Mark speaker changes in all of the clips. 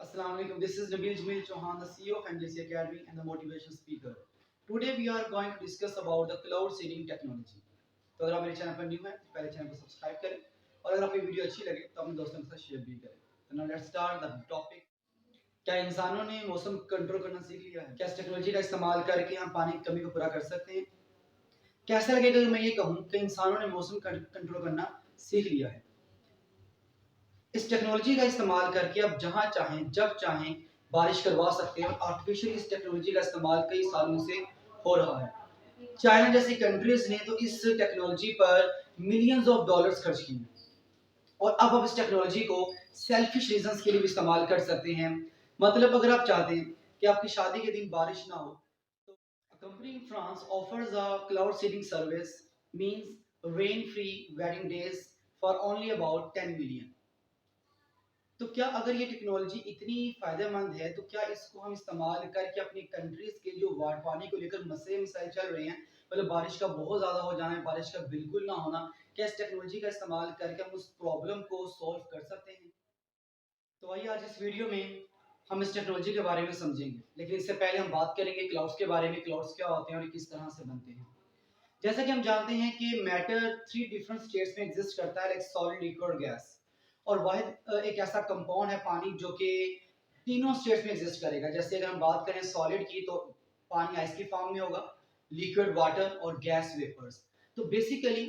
Speaker 1: Assalamu alaikum. This is Nabil Jamil Chauhan, the CEO of NJC Academy and the motivation speaker. Today we are going to discuss about the cloud seeding technology. तो अगर आप मेरे channel पर new हैं तो पहले channel को subscribe करें और अगर आपको वीडियो अच्छी लगे तो अपने दोस्तों के साथ शेयर भी करें. तो now let's start the topic. क्या इंसानों ने मौसम कंट्रोल करना सीख लिया है? क्या इस टेक्नोलॉजी का इस्तेमाल करके हम पानी की कमी को पूरा कर सकते हैं? कैसा लगेगा अगर मैं ये कहूँ कि इंसानों ने मौसम कंट्रोल करना सीख लिया है? इस टेक्नोलॉजी का इस्तेमाल करके आप जहां चाहें जब चाहें बारिश करवा सकते हैं. आर्टिफिशियल इस टेक्नोलॉजी का इस्तेमाल कई सालों से हो रहा है. चाइना जैसी कंट्रीज ने तो इस टेक्नोलॉजी पर मिलियंस ऑफ डॉलर्स खर्च किए और अब आप इस टेक्नोलॉजी को सेल्फिश रीजंस के लिए भी इस्तेमाल कर सकते हैं. मतलब अगर आप चाहते हैं कि आपकी शादी के दिन बारिश ना हो तो company in France offers a cloud seeding service means rain free wedding days for only about 10 million. तो क्या अगर ये टेक्नोलॉजी इतनी फायदेमंद है तो क्या इसको हम इस्तेमाल करके अपनी कंट्रीज के जो पानी को लेकर मसले मसाइल चल रहे हैं, मतलब बारिश का बहुत ज़्यादा हो जाना है, बारिश का बिल्कुल ना होना, क्या इस टेक्नोलॉजी का इस्तेमाल करके हम उस प्रॉब्लम को सॉल्व कर सकते हैं? तो आइए आज इस वीडियो में हम इस टेक्नोलॉजी के बारे में समझेंगे, लेकिन इससे पहले हम बात करेंगे क्लाउड्स के बारे में. क्लाउड्स क्या होते हैं और किस तरह से बनते हैं? जैसा कि हम जानते हैं कि मैटर 3 डिफरेंट स्टेट्स में एग्जिस्ट करता है, लाइक सॉलिड, लिक्विड और गैस. और वाहिद एक ऐसा कंपाउंड है पानी जो कि तीनों स्टेट्स में एग्जिस्ट करेगा. जैसे अगर हम बात करें सॉलिड की तो पानी आइस की फॉर्म में होगा, लिक्विड वाटर और गैस वेपर्स. तो बेसिकली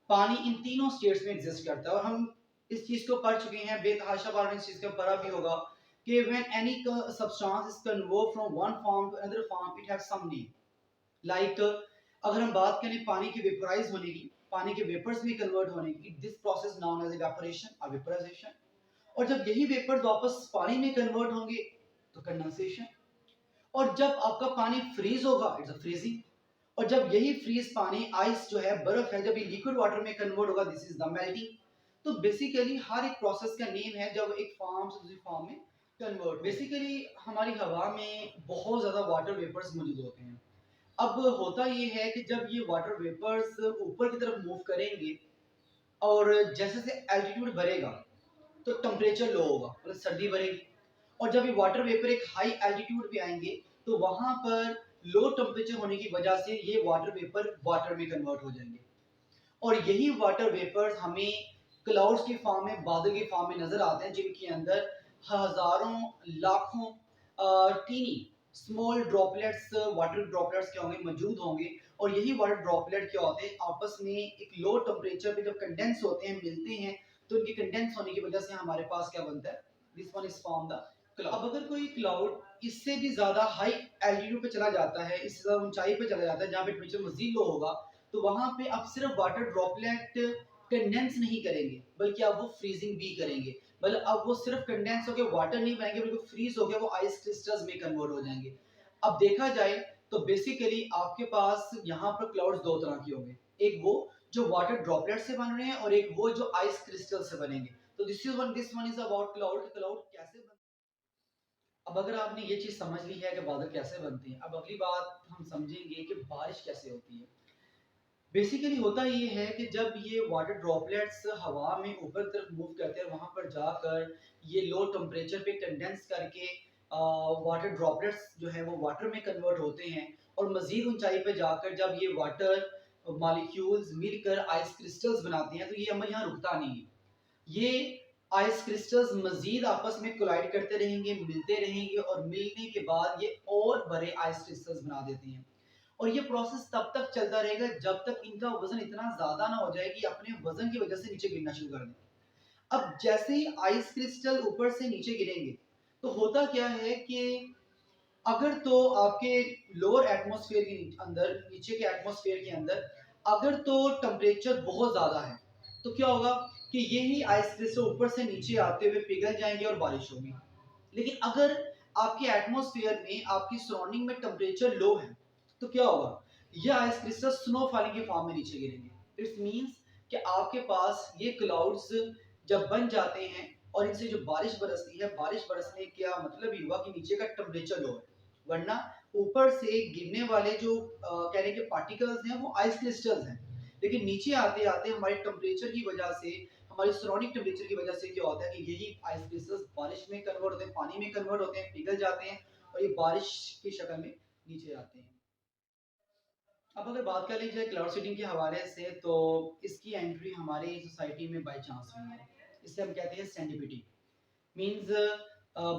Speaker 1: पानी इन तीनों स्टेट्स में एग्जिस्ट करता है और हम इस चीज को पढ़ चुके हैं, बेतहाशा बार इस चीज को पढ़ा भी होगा कि when any substance is convert from one form to another form it have some name. Like अगर हम बात करें पानी के वेपराइज होने की, पानी के वेपर्स में कन्वर्ट होने की, this process known as evaporation और वेपराइजेशन. और जब यही वेपर्स वापस पानी में कन्वर्ट होंगे तो कंडेंसेशन. और जब आपका पानी फ्रीज होगा इट्स अ फ्रीजिंग. और जब यही फ्रीज पानी आइस जो है, बर्फ है, जब ये लिक्विड वाटर में कन्वर्ट होगा दिस इज द मेल्टिंग. तो बेसिकली हर एक प्रोसेस का नेम है जब एक फॉर्म से दूसरी फॉर्म में कन्वर्ट. बेसिकली हमारी हवा में बहुत ज्यादा वाटर वेपर्स मौजूद होते हैं. अब होता ये है कि जब ये वाटर वेपर्स ऊपर की तरफ मूव करेंगे और जैसे जैसे एल्टीट्यूड बढ़ेगा तो टेम्परेचर लो होगा, मतलब सर्दी बढ़ेगी. और जब ये वाटर वेपर एक हाई एल्टीट्यूड पे आएंगे तो वहां पर लो टेम्परेचर होने की वजह से ये वाटर वेपर वाटर में कन्वर्ट हो जाएंगे. और यही वाटर वेपर्स हमें क्लाउड्स की फॉर्म में, बादल की फॉर्म में नजर आते हैं, जिनके अंदर हजारों लाखों tiny small droplets, water droplets क्या होंगे, मौजूद होंगे. और यही वाटर ड्रॉपलेट क्या होते हैं, आपस में एक लो टेम्परेचर पे जब कंडेंस होते हैं, मिलते हैं, तो उनके कंडेंस होने की वजह से हमारे पास क्या बनता है, this one is form the cloud. अब अगर कोई क्लाउड इससे भी ज्यादा हाई एल्टीट्यूड पे चला जाता है, इससे ज्यादा ऊंचाई पे चला जाता है जहाँ पे टेम्परेचर मजीद लो होगा, तो वहां पे अब सिर्फ वाटर ड्रॉपलेट कंडेंस नहीं करेंगे बल्कि अब वो फ्रीजिंग भी करेंगे. मतलब अब वो सिर्फ कंडेंस होकर वाटर नहीं बनेंगे बल्कि फ्रीज होकर वो आइस क्रिस्टल्स में कन्वर्ट हो जाएंगे. अब देखा जाए तो बेसिकली आपके पास यहाँ पर क्लाउड्स दो तरह के होंगे, एक वो जो वाटर ड्रॉपलेट से बन रहे हैं और एक वो जो आइस क्रिस्टल से बनेंगे. तो this one is about cloud. Cloud कैसे बनते. अब अगर आपने ये चीज समझ ली है कि बादल कैसे बनते हैं, अब अगली बात हम समझेंगे कि बारिश कैसे होती है. बेसिकली होता ये है कि जब ये वाटर ड्रॉपलेट्स हवा में ऊपर की तरफ मूव करते हैं, वहां पर जाकर ये लो टेम्परेचर पे कंडेंस करके वाटर ड्रॉपलेट्स जो है वो वाटर में कन्वर्ट होते हैं. और मजीद ऊंचाई पे जाकर जब ये वाटर मॉलिक्यूल्स मिलकर आइस क्रिस्टल्स बनाते हैं, तो ये अमल यहाँ रुकता नहीं है. ये आइस क्रिस्टल्स मजीद आपस में कोलाइड करते रहेंगे, मिलते रहेंगे और मिलने के बाद ये और बड़े आइस क्रिस्टल्स बना देते हैं. और ये प्रोसेस तब तक चलता रहेगा जब तक इनका वजन इतना ज्यादा ना हो जाए कि अपने वजन की वजह से नीचे गिरना शुरू कर दें. अब जैसे ही आइस क्रिस्टल ऊपर से नीचे गिरेंगे तो होता क्या है कि अगर तो आपके लोअर एटमॉस्फेयर के अंदर, नीचे के एटमॉस्फेयर के अंदर अगर तो टेम्परेचर बहुत ज्यादा है तो क्या होगा कि यही आइस क्रिस्टल ऊपर से नीचे आते हुए पिघल जाएंगे और बारिश होगी. लेकिन अगर आपके एटमॉस्फेयर में, आपकी सराउंडिंग में टेम्परेचर लो है तो क्या होगा, ये आइस क्रिस्टल स्नो फॉलिंग के फॉर्म में नीचे गिरेंगे. इट्स मींस कि आपके पास ये क्लाउड्स जब बन जाते हैं और इनसे जो बारिश बरसती है, बारिश बरसने का मतलब ये हुआ कि नीचे का टेम्परेचर लो है, वरना ऊपर से गिरने वाले जो कहने के पार्टिकल्स हैं वो आइस क्रिस्टल्स हैं. लेकिन नीचे आते आते हमारे टेम्परेचर की वजह से हमारी सराउंडिंग टेम्परेचर की वजह से क्या होता है कि यही आइस क्रिस्टल्स बारिश में कन्वर्ट होते हैं, पानी में कन्वर्ट होते हैं, पिघल जाते हैं और ये बारिश की शक्ल में नीचे आते हैं। अब अगर बात कर ली जाए क्लाउड सीडिंग के हवाले से, तो इसकी एंट्री हमारे सोसाइटी में बाई चांस हुई है। इसे हम कहते हैं serendipity. Means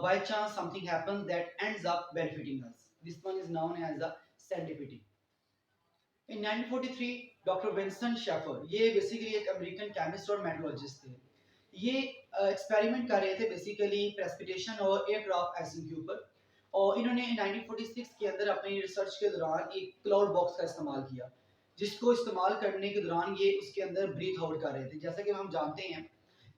Speaker 1: by chance something happens that ends up benefiting us. This one is known as the serendipity. In 1943 doctor Winston Schaefer, ये बेसिकली एक अमेरिकन केमिस्ट और मेट्रोलॉजिस्ट थे। ये एक्सपेरिमेंट कर रहे थे बेसिकली प्रेसिपिटेशन और एयरक्राफ्ट आइसिंग के ऊपर। और इन्होंने 1946 के अंदर अपनी रिसर्च के दौरान एक क्लाउड बॉक्स का इस्तेमाल किया, जिसको इस्तेमाल करने के दौरान ये उसके अंदर ब्रीथ आउट कर रहे थे। जैसा कि हम जानते हैं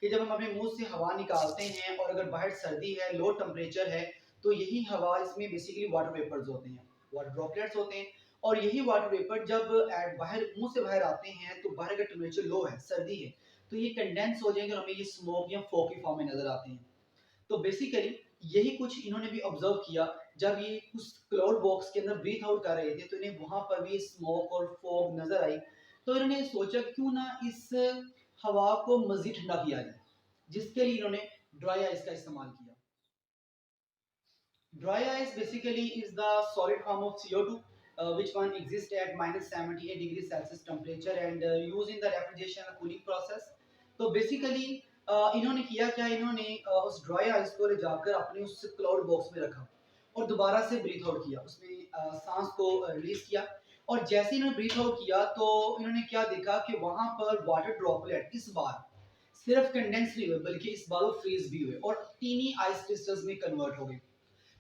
Speaker 1: कि जब हम अपने मुंह से हवा निकालते हैं और अगर बाहर सर्दी है, लो टेम्परेचर है, तो यही हवा, इसमें बेसिकली वाटर वेपर्स होते हैं, वाटर ड्रॉपलेट्स होते हैं। और यही वाटर वेपर जब बाहर मुंह से बाहर आते हैं तो बाहर का टेम्परेचर लो है, सर्दी है, तो ये कंडेंस हो जाएंगे और हमें ये स्मोक या फॉग की फॉर्म में नजर आते हैं। तो बेसिकली यही कुछ इन्होंने भी ऑब्जर्व किया। जब ये उस क्लाउड बॉक्स के अंदर ब्रीथ आउट कर रहे थे तो इन्हें वहां पर भी स्मोक और फॉग नजर आई। तो इन्होंने सोचा क्यों ना इस हवा को मजीद ठंडा किया जाए, जिसके लिए इन्होंने ड्राई आइस का इस्तेमाल किया। Dry ice basically is the solid form of CO2, which one exists at minus 78 degrees Celsius temperature and used in the refrigeration and cooling process. तो basically इन्होंने किया क्या, इन्होंने उस ड्राई आइस को ले जाकर अपने उस क्लाउड बॉक्स में रखा और दोबारा से ब्रीथ आउट किया, उसमें सांस को रिलीज किया। और जैसे इन्होंने ब्रीथ आउट किया तो इन्होंने क्या देखा कि वहां पर वाटर ड्रॉपलेट इस बार सिर्फ कंडेंस नहीं हुए, बल्कि इस बार वो फ्रीज भी हुए और टीनी आइस क्रिस्टल्स में कन्वर्ट हो गए।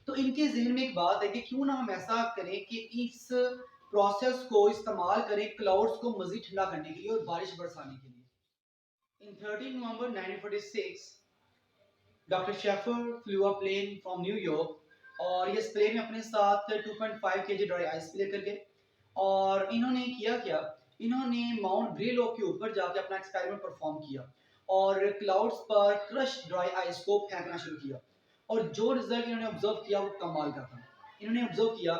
Speaker 1: तो इनके जहन में एक बात है कि क्यों ना हम ऐसा करें कि इस प्रोसेस को इस्तेमाल करें क्लाउड्स को मजीद ठंडा करने के लिए और बारिश बरसाने के लिए। In 13 November 1946 doctor Schaefer flew a plane from न्यूयॉर्क और ये प्लेन में अपने साथ 2.5 केजी ड्राई आइस लेकर गए। और इन्होंने किया क्या, इन्होंने माउंट ग्रेलो के ऊपर जाके अपना एक्सपेरिमेंट परफॉर्म किया और क्लाउड्स पर क्रश ड्राई आइस को फेंकना शुरू किया। और जो रिजल्ट इन्होंने ऑब्जर्व किया वो कमाल का था। इन्होंने ऑब्जर्व किया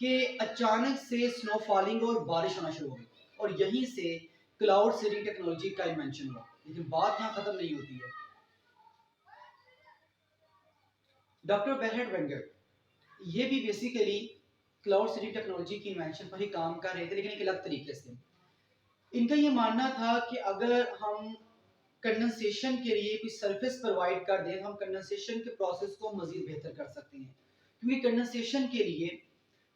Speaker 1: कि अचानक से स्नो फॉलिंग और बारिश होना शुरू हो गई और यहीं से क्लाउड सीडिंग टेक्नोलॉजी का इन्वेंशन हुआ। लेकिन बात यहाँ खत्म नहीं होती है। डॉक्टर बेरहट वेंगर, ये भी बेसिकली क्लाउड सीडिंग टेक्नोलॉजी की इन्वेंशन पर ही काम कर रहे थे, लेकिन एक अलग तरीके से। इनका ये मानना था कि अगर हम कंडेंसेशन के लिए कोई सरफेस प्रोवाइड कर दें, हम कंडेंसेशन के प्रोसेस को मजीद बेहतर कर सकते हैं। क्योंकि कंडेंसेशन के लिए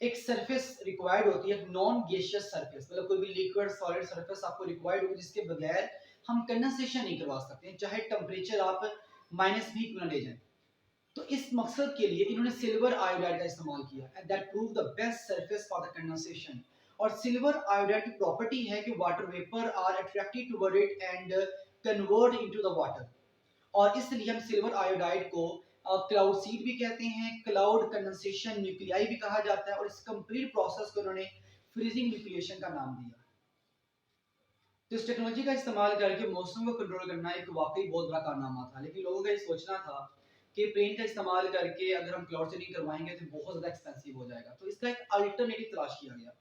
Speaker 1: एक सरफेस रिक्वायर्ड होती है, नॉन गैसियस सरफेस, मतलब कोई भी लिक्विड सॉलिड सरफेस आपको रिक्वायर्ड होगी, जिसके बगैर हम कंडेंसेशन नहीं करवा सकते, चाहे टेम्परेचर आप माइनस भी क्यों ना ले जाएं। तो इस मकसद के लिए इन्होंने सिल्वर आयोडाइड का इस्तेमाल किया and that prove the best surface for the condensation. और सिल्वर आयोडाइड की प्रॉपर्टी है कि water vapour are attracted toward it and convert into the water. और इसलिए हम सिल्वर आयोडाइड को क्लाउड सीड भी कहते हैं, क्लाउड कंडेंसेशन न्यूक्लियाई भी कहा जाता है। और इस कंप्लीट प्रोसेस को उन्होंने फ्रीजिंग न्यूक्लिएशन का नाम दिया। तो इस टेक्नोलॉजी का इस्तेमाल करके मौसम को कंट्रोल करना एक वाकई बहुत बड़ा कारनामा था। लेकिन लोगों का ये सोचना था कि प्लेन का इस्तेमाल करके अगर हम क्लाउड सीडिंग करवाएंगे तो बहुत ज़्यादा एक्सपेंसिव हो जाएगा। तो इसका एक अल्टरनेटिव तलाश किया गया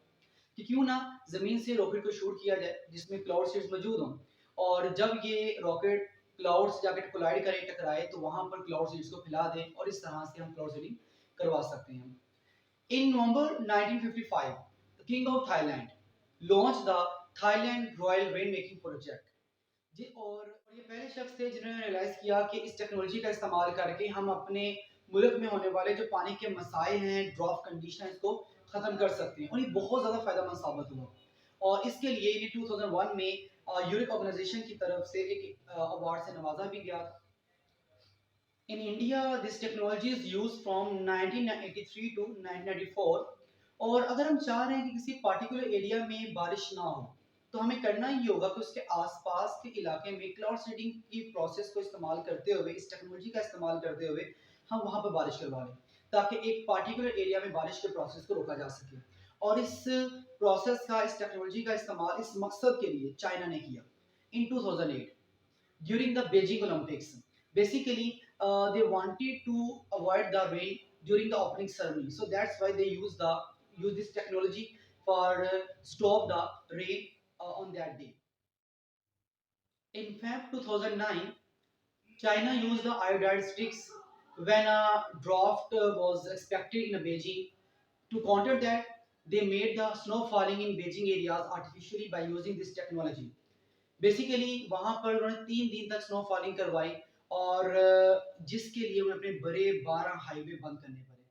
Speaker 1: कि क्यों ना ज़मीन से रॉकेट को शूट किया जाए जिसमें क्लाउड सीड्स मौजूद हों, और जब ये रॉकेट क्लाउड से जाकर कोलाइड करे, टकराए, तो वहां पर क्लाउड सीड्स को फैला दें और इस तरह से हम क्लाउड सीडिंग करवा सकते हैं। In November 1955, the King of Thailand launched the Thailand Royal Rainmaking Project। जी, और ये पहले शख्स थे जिन्होंने रियलाइज किया कि इस टेक्नोलॉजी का इस्तेमाल करके हम अपने मुल्क में होने वाले जो पानी के मसाइल हैं, ड्रॉप कंडीशन, इसको ख़त्म कर सकते हैं। और ये बहुत ज़्यादा फ़ायदेमंद साबित हुआ। और इसके लिए इन्हें 2001 में यूनिक ऑर्गेनाइजेशन की तरफ से एक अवार्ड से नवाजा भी गया था। In India, this technology is used from 1983 to 1994। और अगर हम चाह रहे हैं कि किसी पार्टिकुलर एरिया में बारिश ना हो, तो हमें करना ये होगा कि उसके आसपास के इलाके में क्लाउड सीडिंग की प्रोसेस को इस्तेमाल करते हुए, इस टेक्नोलॉजी का इस्तेमाल करते हुए हम वहाँ पर बारिश करवा लें, ताकि एक पार्टिकुलर एरिया में बारिश के प्रोसेस को रोका जा सके। और इस प्रोसेस का, इस टेक्नोलॉजी का इस्तेमाल इस मकसद के लिए चाइना ने किया इन 2008 during the Beijing Olympics। Basically, they wanted to avoid the rain during the opening ceremony, so that's why they use this technology for stop the rain on that day। In fact, 2009, China used the iodide sticks when a drought was expected in Beijing. To counter that, they made the snow falling in Beijing areas artificially by using this technology. Basically वहां पर उन्होंने 3 दिन तक snow falling करवाई और जिसके लिए उन्हें अपने बड़े 12 हाईवे बंद करने पड़े.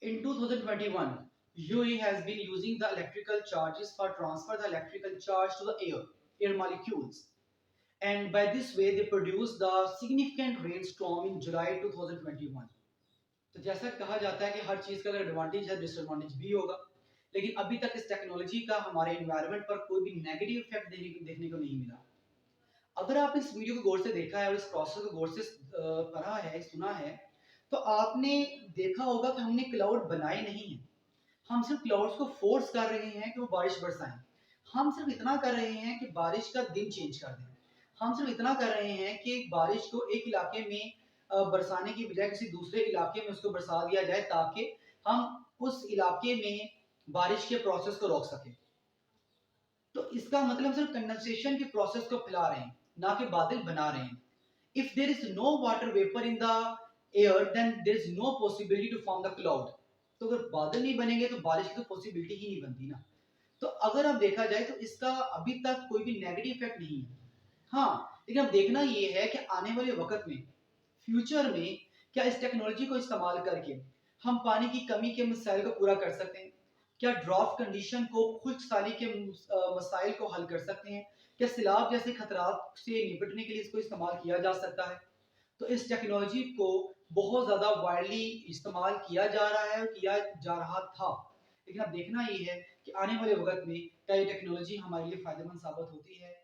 Speaker 1: In 2021, UAE has been using the electrical charges for transfer the electrical charge to the air molecules, and by this way they produced the significant rainstorm in July 2021. तो जैसा कहा जाता है कि हर चीज का अगर एडवांटेज है डिसएडवांटेज भी होगा, लेकिन अभी तक इस टेक्नोलॉजी का हमारे एनवायरनमेंट पर कोई भी नेगेटिव इफेक्ट देखने को नहीं मिला. अगर आप इस वीडियो को गौर से देखा है और इस प्रोसेस को गौर से पढ़ा है, सुना है, तो आपने देखा होगा कि हमने क्लाउड बनाए नहीं है. हम सिर्फ क्लाउड्स को फोर्स कर रहे हैं कि वो बारिश बरसाएं. हम सिर्फ इतना कर रहे हैं कि बारिश का दिन चेंज कर दें. हम सिर्फ इतना कर रहे हैं कि बारिश को एक इलाके में बरसाने की बजाय किसी दूसरे इलाके में उसको बरसा दिया जाए ताकि हम उस इलाके में बारिश के प्रोसेस को रोक सकें. तो इसका मतलब सिर्फ कंडेंसेशन के प्रोसेस को फैला रहे हैं, ना कि बादल बना रहे हैं. If there is no water vapor in the air, then there is no possibility to form the cloud. तो अगर बादल नहीं बनेंगे तो बारिश की तो पॉसिबिलिटी ही नहीं बनती ना. तो अगर अब देखा जाए तो इसका अभी तक कोई भी नेगेटिव इफेक्ट नहीं है. हाँ, लेकिन अब देखना ये है कि आने वाले वक्त में, फ्यूचर में, क्या इस टेक्नोलॉजी को इस्तेमाल करके हम पानी की कमी के मसाइल को पूरा कर सकते हैं? क्या ड्राफ्ट कंडीशन को, खुश्क साली के मसाइल को हल कर सकते हैं? क्या सैलाब जैसे खतरात से निपटने के लिए इसको इस्तेमाल किया जा सकता है? तो इस टेक्नोलॉजी को बहुत ज़्यादा वाइडली इस्तेमाल किया जा रहा है और किया जा रहा था, लेकिन अब देखना ये है कि आने वाले वक्त में क्या ये टेक्नोलॉजी हमारे लिए फ़ायदेमंद साबित होती है